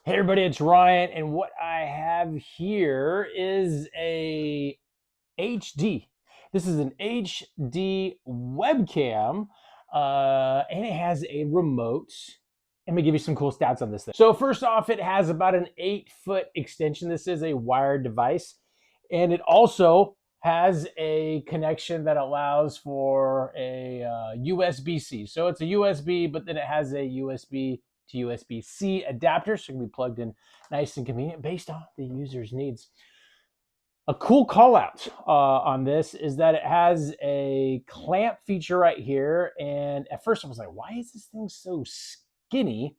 Hey everybody, it's Ryan, and what I have here is a HD. This is an HD webcam, and it has a remote. Let me give you some cool stats on this thing. So first off, it has about an 8-foot extension. This is a wired device, and it also has a connection that allows for a USB-C. So it's a USB, but then it has a USB to USB-C adapter, so it can be plugged in nice and convenient based on the user's needs. A cool call out on this is that it has a clamp feature right here. And at first I was like, why is this thing so skinny?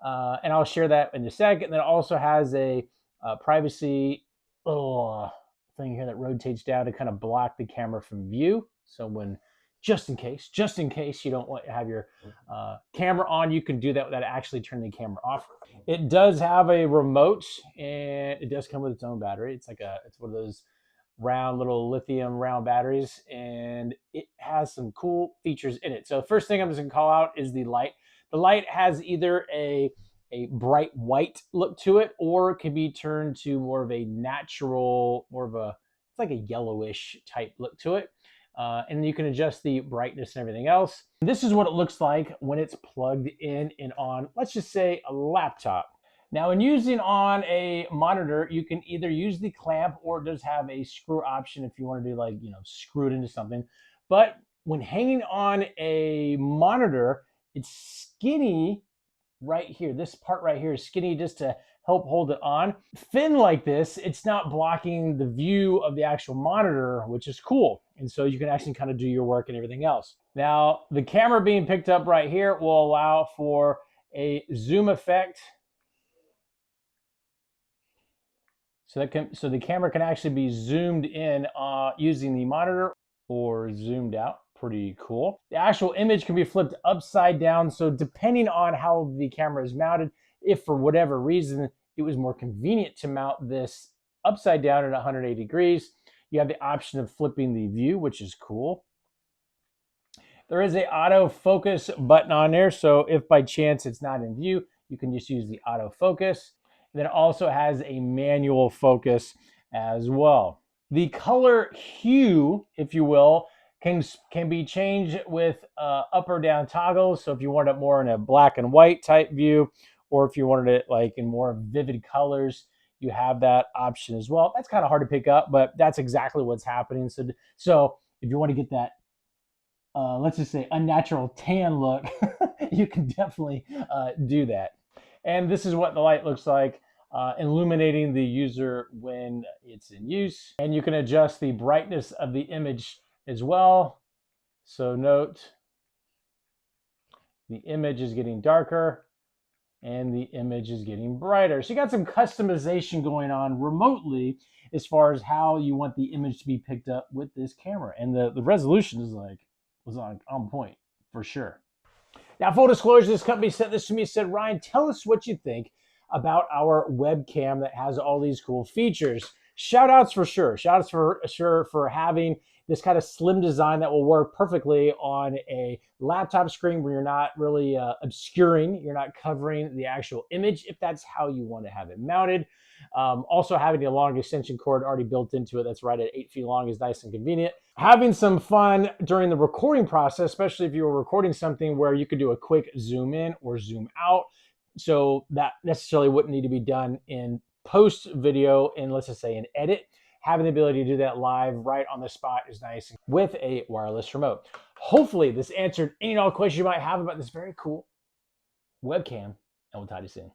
And I'll share that in a second. And then it also has a privacy little thing here that rotates down to kind of block the camera from view. So when just in case you don't want to have your camera on, you can do that without actually turning the camera off. It does have a remote, and it does come with its own battery. It's one of those round little lithium round batteries, and it has some cool features in it. So first thing I'm just gonna call out is the light. The light has either a bright white look to it, or it can be turned to more of a natural, it's like a yellowish type look to it. And you can adjust the brightness and everything else. This is what it looks like when it's plugged in and on, let's just say, a laptop. Now, in using on a monitor, you can either use the clamp, or it does have a screw option if you want to do, like, screw it into something. But when hanging on a monitor, it's skinny right here. This part right here is skinny just to help hold it on. Thin like this, it's not blocking the view of the actual monitor, which is cool. And so you can actually kind of do your work and everything else. Now, the camera being picked up right here will allow for a zoom effect. So the camera can actually be zoomed in using the monitor or zoomed out. Pretty cool. The actual image can be flipped upside down. So depending on how the camera is mounted, if for whatever reason it was more convenient to mount this upside down at 180 degrees, you have the option of flipping the view, which is cool. There is an autofocus button on there, so if by chance it's not in view, you can just use the autofocus. And then it also has a manual focus as well. The color hue, if you will, can be changed with up or down toggles. So if you want it more in a black and white type view, or if you wanted it like in more vivid colors, you have that option as well. That's kind of hard to pick up, but that's exactly what's happening. So if you want to get that, let's just say, unnatural tan look, you can definitely do that. And this is what the light looks like, illuminating the user when it's in use. And you can adjust the brightness of the image as well. So note, the image is getting darker and the image is getting brighter. So you got some customization going on remotely as far as how you want the image to be picked up with this camera. And the resolution was on point for sure. Now, full disclosure, this company sent this to me, said, Ryan, tell us what you think about our webcam that has all these cool features. Shout outs for sure. Shout outs for sure for having this kind of slim design that will work perfectly on a laptop screen where you're not really obscuring, you're not covering the actual image if that's how you want to have it mounted. Also, having a long extension cord already built into it that's right at 8 feet long is nice and convenient. Having some fun during the recording process, especially if you were recording something where you could do a quick zoom in or zoom out. So that necessarily wouldn't need to be done in post video in, let's just say, an edit. Having the ability to do that live right on the spot is nice with a wireless remote. Hopefully this answered any and all questions you might have about this very cool webcam, and we'll talk to you soon.